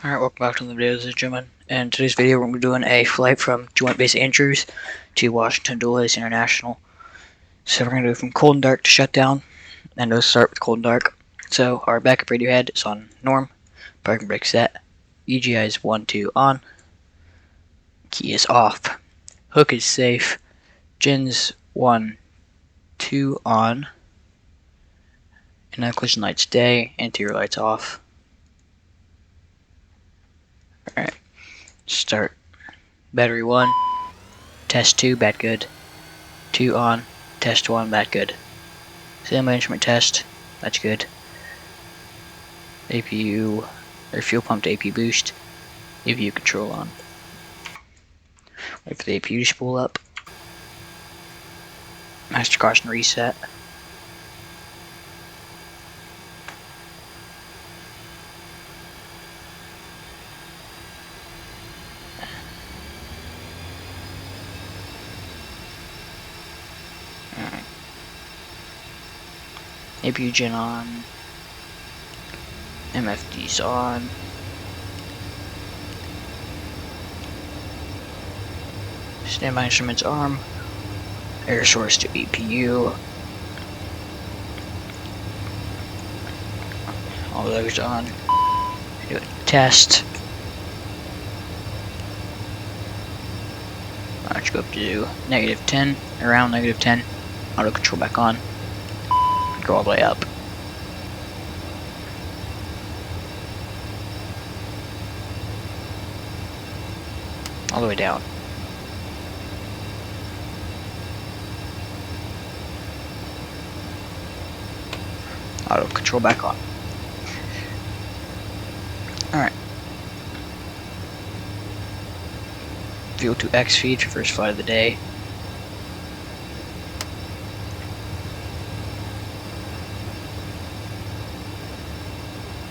Alright, welcome back to the video, ladies and gentlemen. In today's video, we're going to be doing a flight from Joint Base Andrews to Washington Dulles International. So we're going to go from cold and dark to shutdown, and we'll start with cold and dark. So our backup radio head is on norm, parking brake set, EGI is 1, 2 on, key is off, hook is safe, gens 1, 2 on, and now collision lights day, interior lights off. Alright, start. Battery 1, test 2, bad good. 2 on, test 1, bad good. Standby instrument test, that's good. APU, or fuel pump to AP boost. APU control on. Wait for the APU to spool up. Master caution reset. APU gen on, MFD's on, standby instruments arm, air source to APU, all those on, do a test, let's go up to -10, around -10, auto control back on. Go all the way up. All the way down. Auto control back on. Alright. Fuel to X feed for first flight of the day.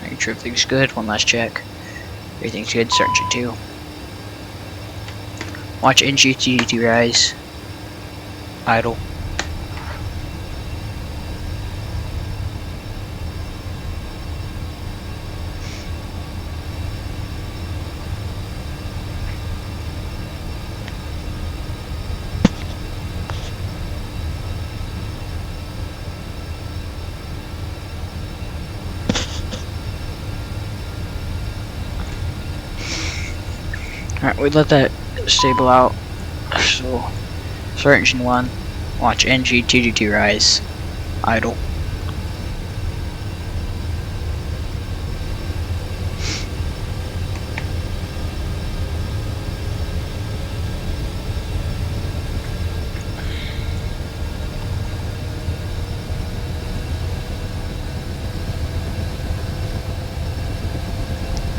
Make sure everything's good. One last check. Everything's good. Start engine 2. Watch NGTD rise. Idle. Alright, we let that stable out. So, start engine 1. Watch NGTD rise. Idle.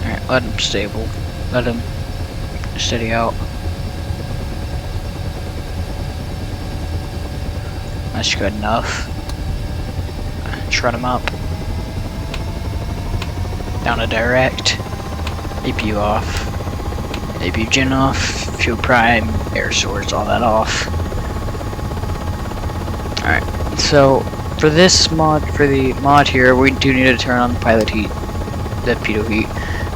Alright, let him stable. Let him steady out. That's good enough. Shred him up. Down to direct. APU off. APU gen off. Fuel prime. Air source. All that off. Alright. So for this mod, for the mod here, we do need to turn on the pilot heat. The pitot heat.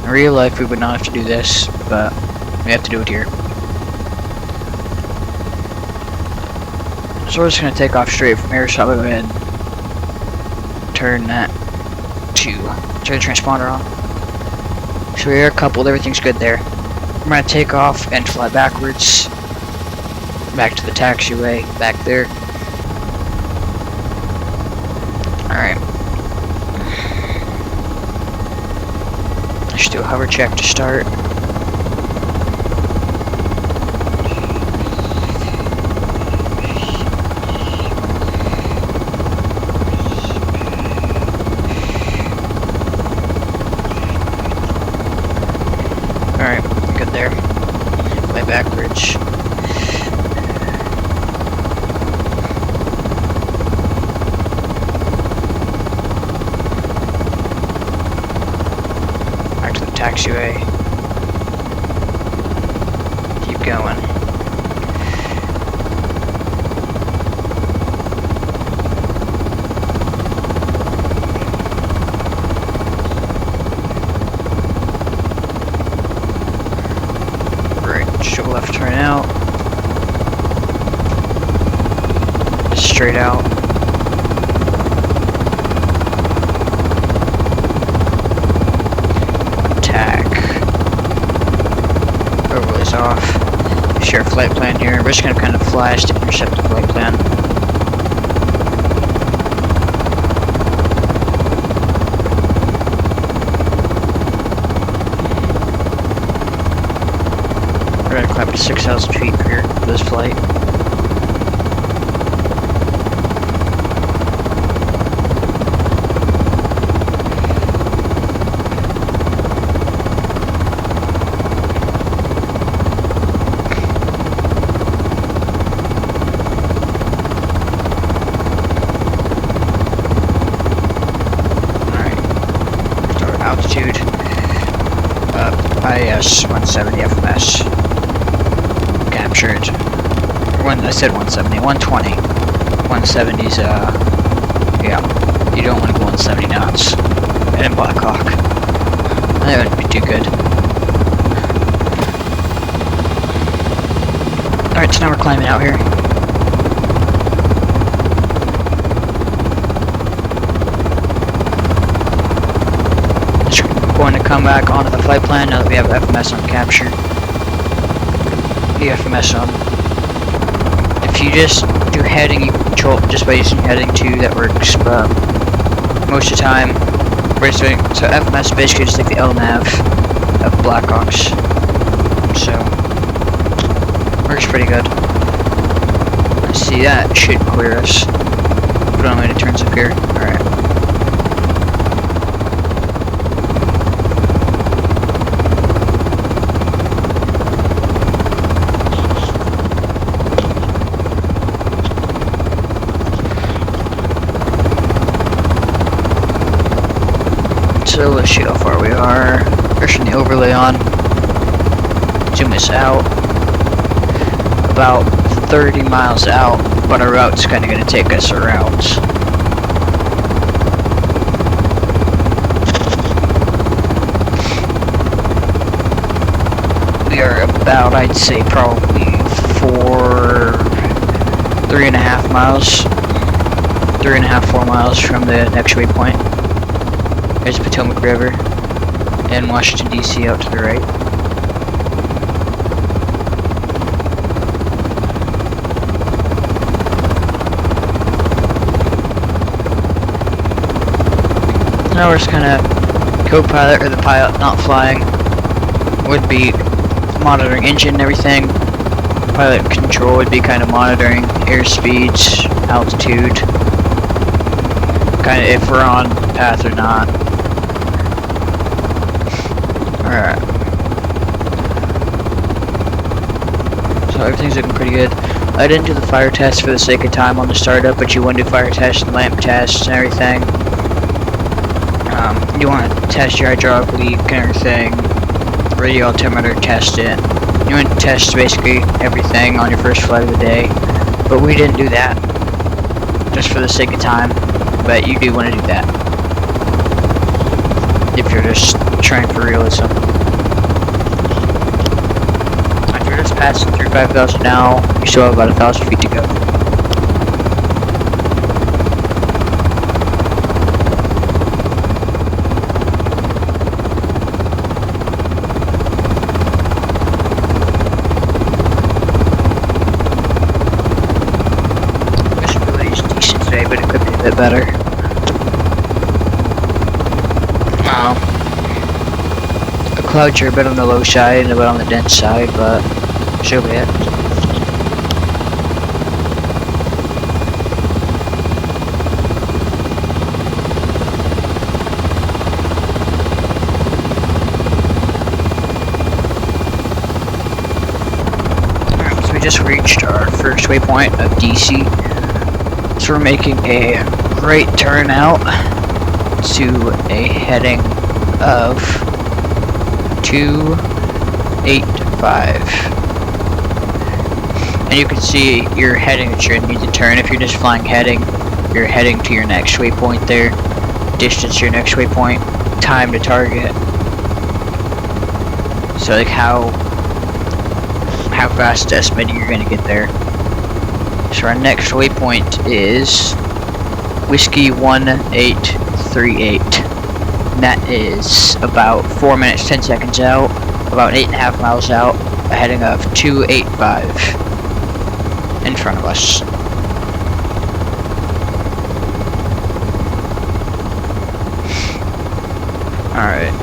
In real life, we would not have to do this, but we have to do it here. So we're just going to take off straight from here, so I'll go ahead and turn that to turn the transponder on. So we are coupled, everything's good there. I'm going to take off and fly backwards, back to the taxiway, back there. Alright. Let's do a hover check to start. Alright, good there. Fly backwards. Back to the taxiway. Keep going. left turn out. Just straight out. Attack. Overlays off. Share flight plan here. We're just gonna kind of flash to intercept the flight plan. We're gonna climb to 6,000 feet here for this flight. Altitude IS 170 FMS captured. I said 170, 120. 170's yeah, you don't want to go 170 knots and in Blackhawk. That wouldn't be too good. Alright, so now we're climbing out here. Going to come back onto the flight plan now that we have FMS on capture. The FMS on. If you just do heading, you can control it just by using heading 2, that works, but most of the time we're just doing, so FMS basically just like the LNAV of Blackhawks. So works pretty good. Let's see, that should clear us. Put on when it turns up here. Alright. So let's see how far we are. Pushing the overlay on. Zoom this out. About 30 miles out, but our route's kind of going to take us around. We are about, I'd say, probably 3.5 miles. 3.5, 4 miles from the next waypoint. There's the Potomac River and Washington, D.C. out to the right. Now we're just kind of co-pilot, or the pilot not flying, would be monitoring engine and everything. Pilot control would be kind of monitoring airspeeds, altitude, kind of if we're on path or not. Alright. So everything's looking pretty good. I didn't do the fire test for the sake of time on the startup, but you want to do fire tests and lamp tests and everything. You want to test your hydraulic leak and everything. Radio altimeter, test it. You want to test basically everything on your first flight of the day. But we didn't do that, just for the sake of time. But you do want to do that if you're just trying for realism. If you're just passing through 5,000 now, you still have about 1,000 feet to go. Visibility is decent today, but it could be a bit better. The clouds are a bit on the low side and a bit on the dense side, but should be it. Alright, so we just reached our first waypoint of DC. So we're making a great turn out to a heading of 285, and you can see your heading that you're going to need to turn. If you're just flying heading, you're heading to your next waypoint there, distance to your next waypoint, time to target. So like how how fast estimating you're gonna get there. So our next waypoint is Whiskey 1838. And that is about 4 minutes 10 seconds out, about 8.5 miles out, a heading of 285 in front of us. Alright.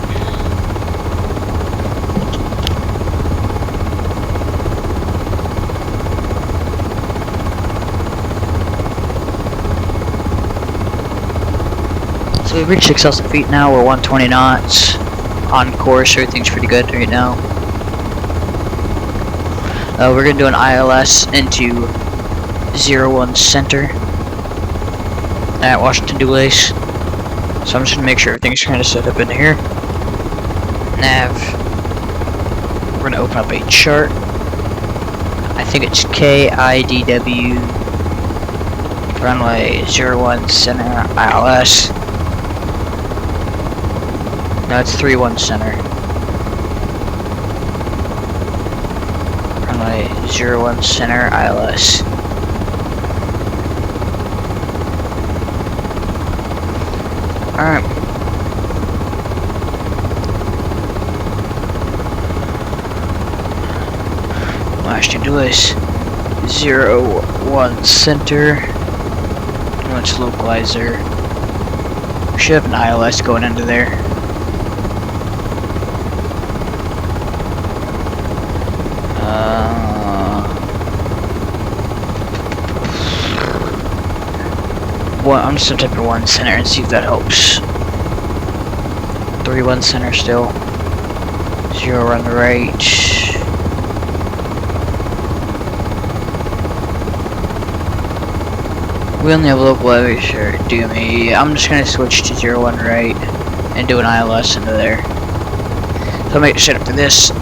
So we've reached 6,000 feet now, we're 120 knots, on course, everything's pretty good right now. We're going to do an ILS into 01 center at Washington Dulles. So I'm just going to make sure everything's kind of set up in here. Nav. We're going to open up a chart. I think it's KADW runway 01 center ILS. No, it's 31 center. Runway 01 center ILS. Alright. Washington Dulles 01 center. Let's localizer. We should have an ILS going into there. I'm just gonna type in 1 center and see if that helps. 31 center still. 0 on the right. We only have local aviation. Do me. I'm just gonna switch to 01 right and do an ILS into there. So I'll make the setup for this.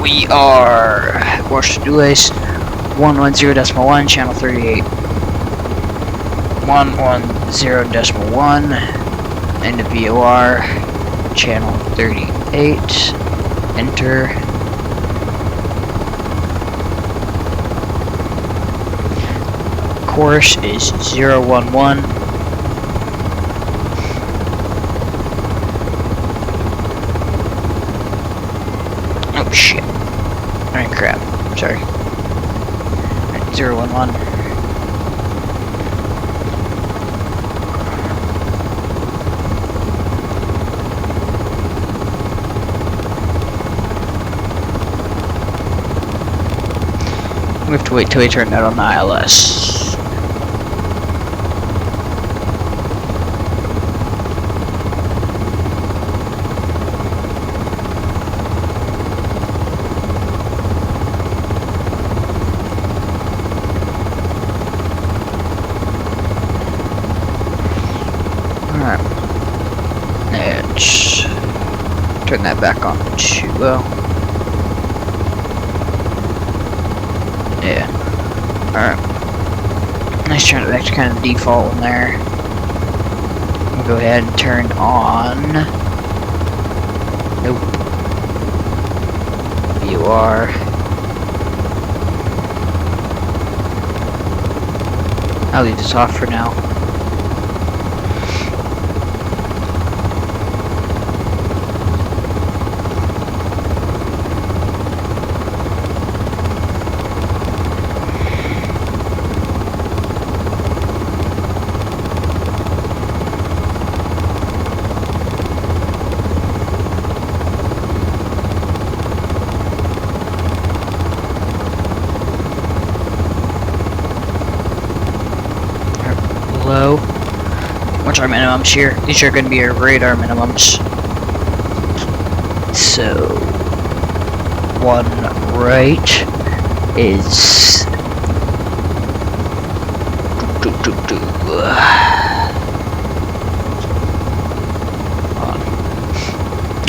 We are Washington Dulles 110.1 channel 38. 110.1 into VOR channel 38. Enter. Course is 011. Oh shit. Alright, crap. Sorry. Alright, 011. We have to wait till we turn that on the ILS. Alright. Let's turn that back on to, yeah. Alright. Let's turn it back to kind of default in there. We'll go ahead and turn on. Nope. VOR. I'll leave this off for now. Low. What's our minimums here? These are going to be our radar minimums. So, 1 right is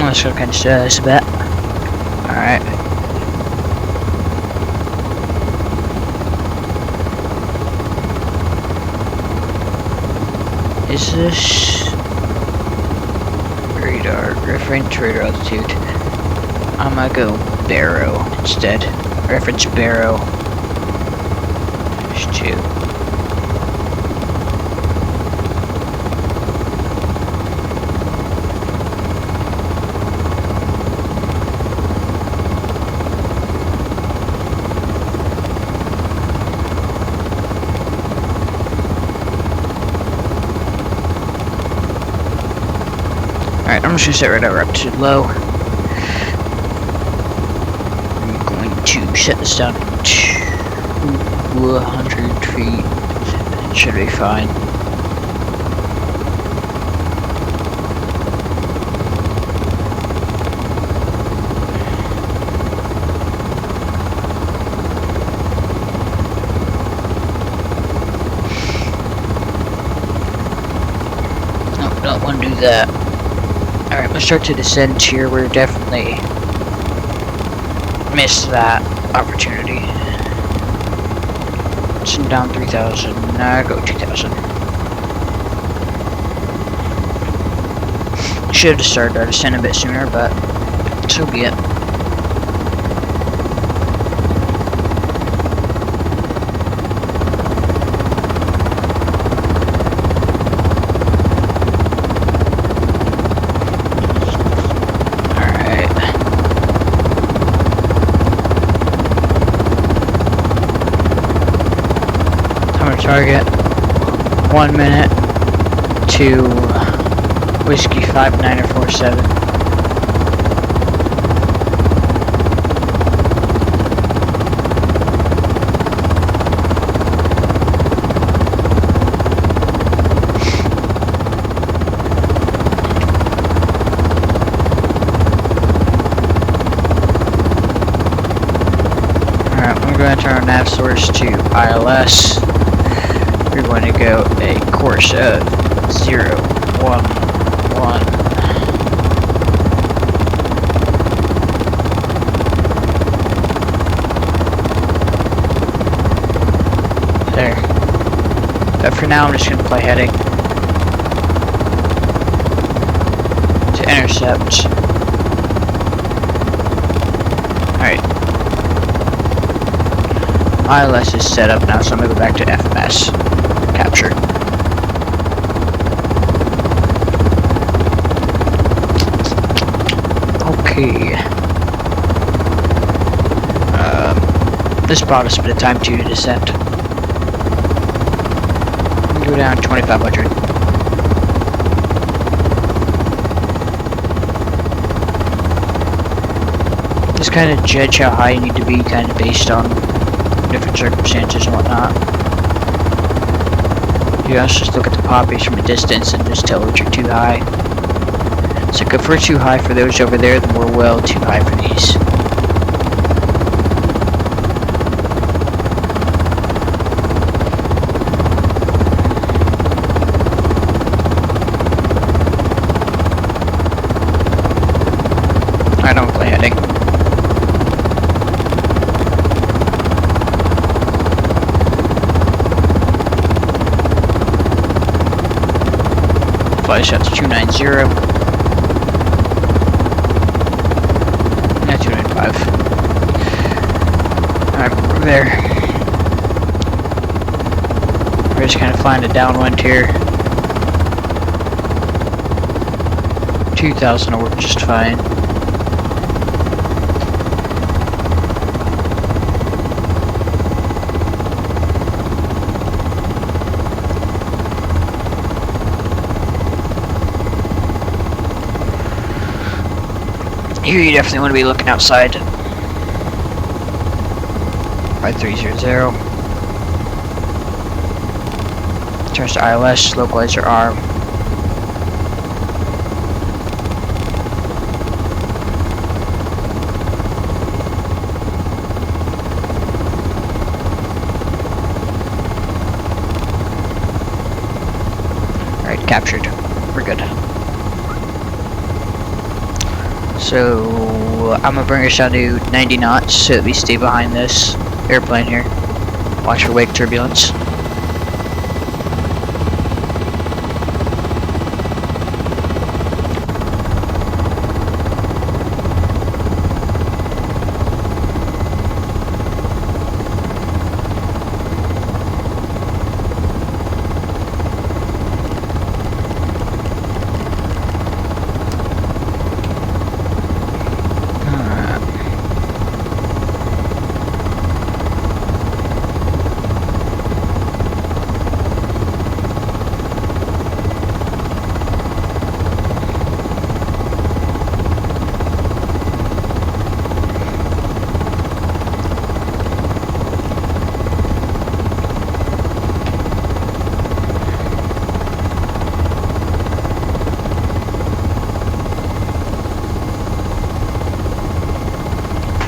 let's go kind of stay this a bit. Alright. Is this radar reference radar altitude? I'm gonna go Barrow instead. Reference Barrow. There's 2. Alright, I'm just gonna set radar up to low. I'm going to set this down to 100 feet. It should be fine. Nope, don't want to do that. Alright, let's start to descend here. We're definitely missed that opportunity. Send down 3,000. Nah, go 2,000. Should have started our descent a bit sooner, but so be it. Target 1 minute to Whiskey 5947. Alright, we're going to turn our nav source to ILS. We're going to go a course of 0, 1, 1. There. But for now, I'm just going to play heading to intercept. Alright. ILS is set up now, so I'm going to go back to FS. Captured. Okay. This brought us a bit of time to descend. Go down 2,500. Just kind of judge how high you need to be, kind of based on different circumstances and whatnot. You guys just look at the poppies from a distance and just tell that you're too high. So if we're too high for those over there, then we're well too high for these. I don't play heading. Flash out to 290. Yeah, 295. Alright, we're there. We're just kind of flying a downwind here. 2,000 will work just fine. Here you definitely want to be looking outside. 5300. Turns to ILS, localizer arm. Alright, captured. We're good. So I'm gonna bring us down to 90 knots so that we stay behind this airplane here. Watch for wake turbulence.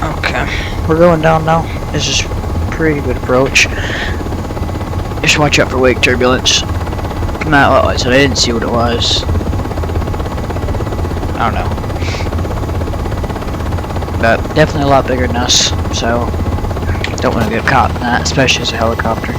Okay, we're going down now. This is pretty good approach. Just watch out for wake turbulence. Not what was it? I didn't see what it was. I don't know. But definitely a lot bigger than us, so don't want to get caught in that, especially as a helicopter.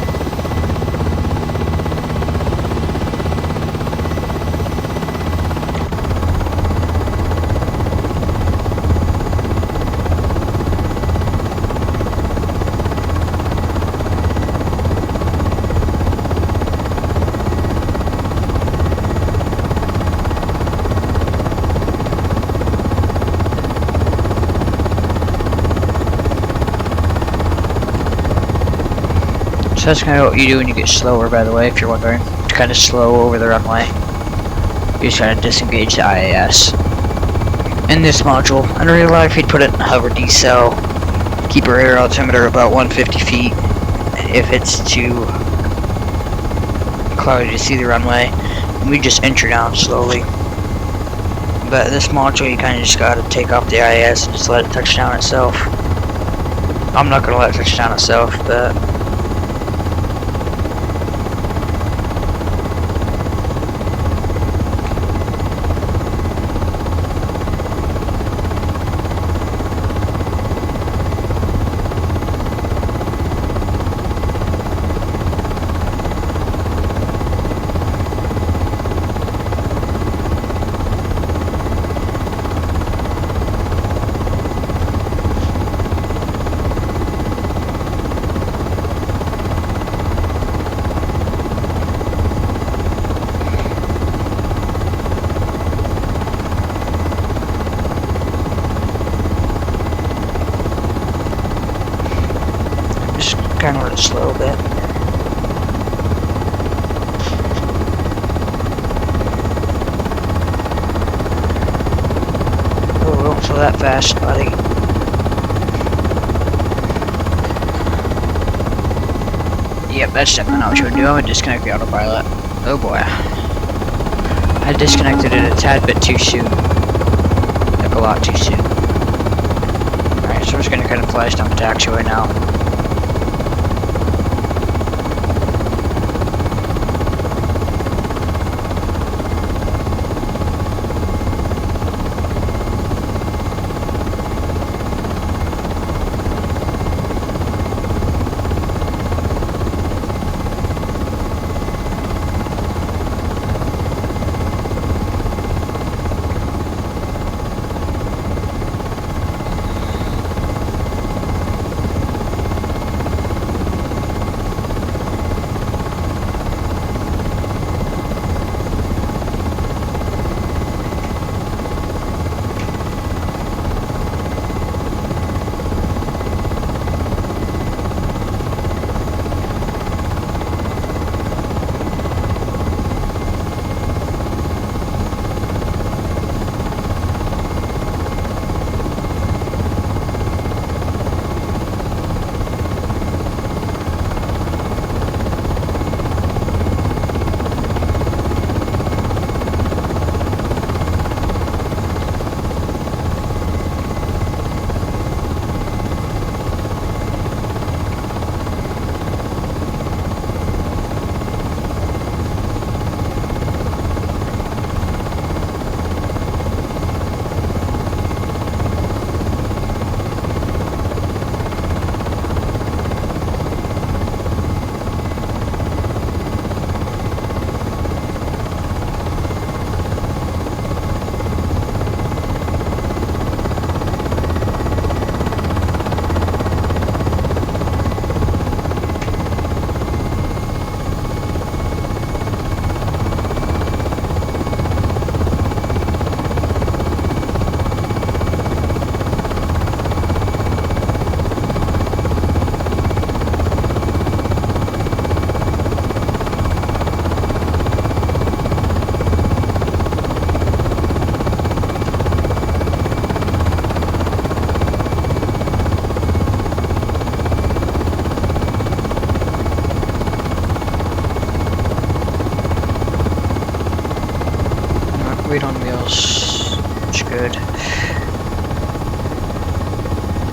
So that's kind of what you do when you get slower, by the way, if you're wondering. To kind of slow over the runway. You just kind of disengage the IAS. In this module, in real life, you'd put it in hover decel. Keep your air altimeter about 150 feet. If it's too cloudy to see the runway, we just enter down slowly. But this module, you kind of just gotta take off the IAS and just let it touch down itself. I'm not gonna let it touch down itself, but kind of let it slow a bit. Oh, don't slow that fast, buddy. Yep, that's definitely not what you would do. I'm gonna disconnect the autopilot. Oh boy. I disconnected it a tad bit too soon. Like a lot too soon. Alright, so we're just gonna kind of flash down the taxiway now.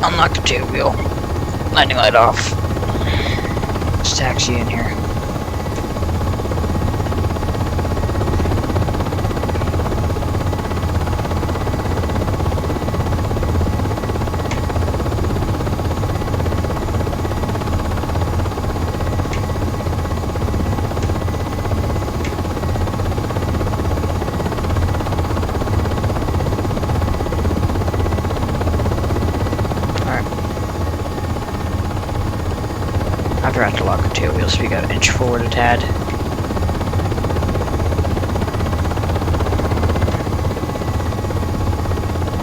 Unlock the tail wheel. Landing light off. Let's taxi in here. I forgot to lock the tail wheel, so we got to inch forward a tad.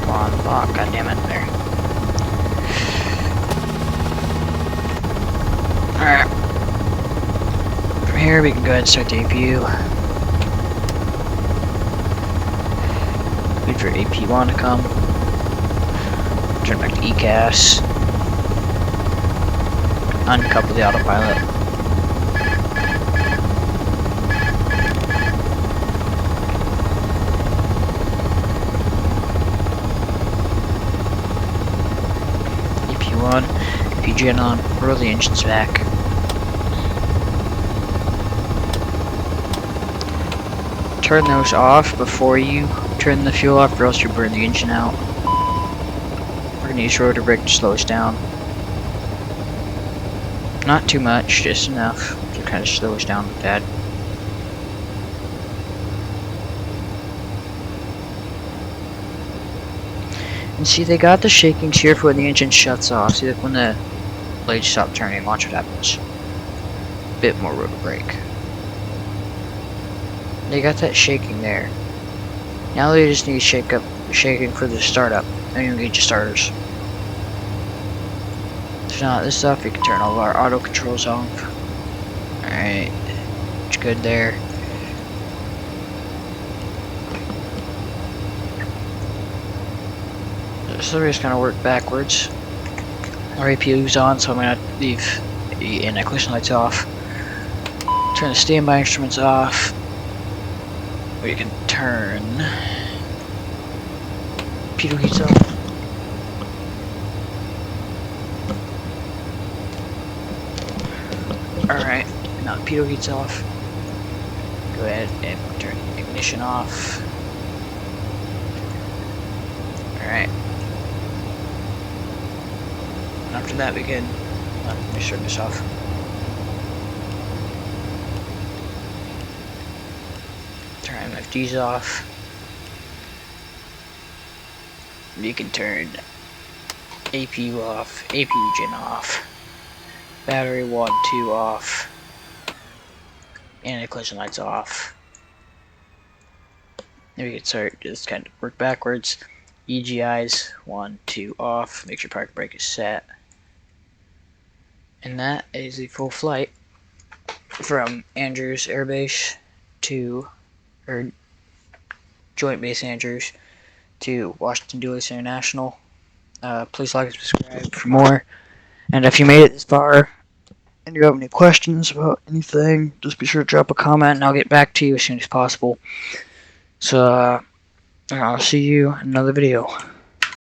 Come on, lock, goddammit, there. Alright. From here, we can go ahead and start the APU. Wait for AP1 to come. Turn back to ECAS. Uncouple the autopilot. EP1, PGN on, roll the engines back. Turn those off before you turn the fuel off, or else you burn the engine out. We're gonna use rotor brake to slow us down. Not too much, just enough to kind of slow us down with that. And see, they got the shakings here for when the engine shuts off. See, like when the blades stop turning, watch what happens. Bit more rotor brake. They got that shaking there. Now they just need shaking for the startup. And you engage the starters. Not this stuff, we can turn all of our auto controls off. Alright, it's good there. So we're just gonna work backwards. Our APU's on, so I'm gonna leave the anti-collision lights off. Turn the standby instruments off. We can turn pitot heats off. Alright, now the pitot heat's off. Go ahead and turn the ignition off. Alright. After that we can let me turn this off. Turn MFDs off. You can turn APU off, APU gen off. Battery 1, 2 off. Anti-collision lights off. Then we can start just kind of work backwards. EGIs 1, 2 off. Make sure park brake is set. And that is the full flight from Andrews Air Base to, or Joint Base Andrews to Washington Dulles International. Please like and subscribe for more. And if you made it this far, and you have any questions about anything, just be sure to drop a comment and I'll get back to you as soon as possible. So, I'll see you in another video.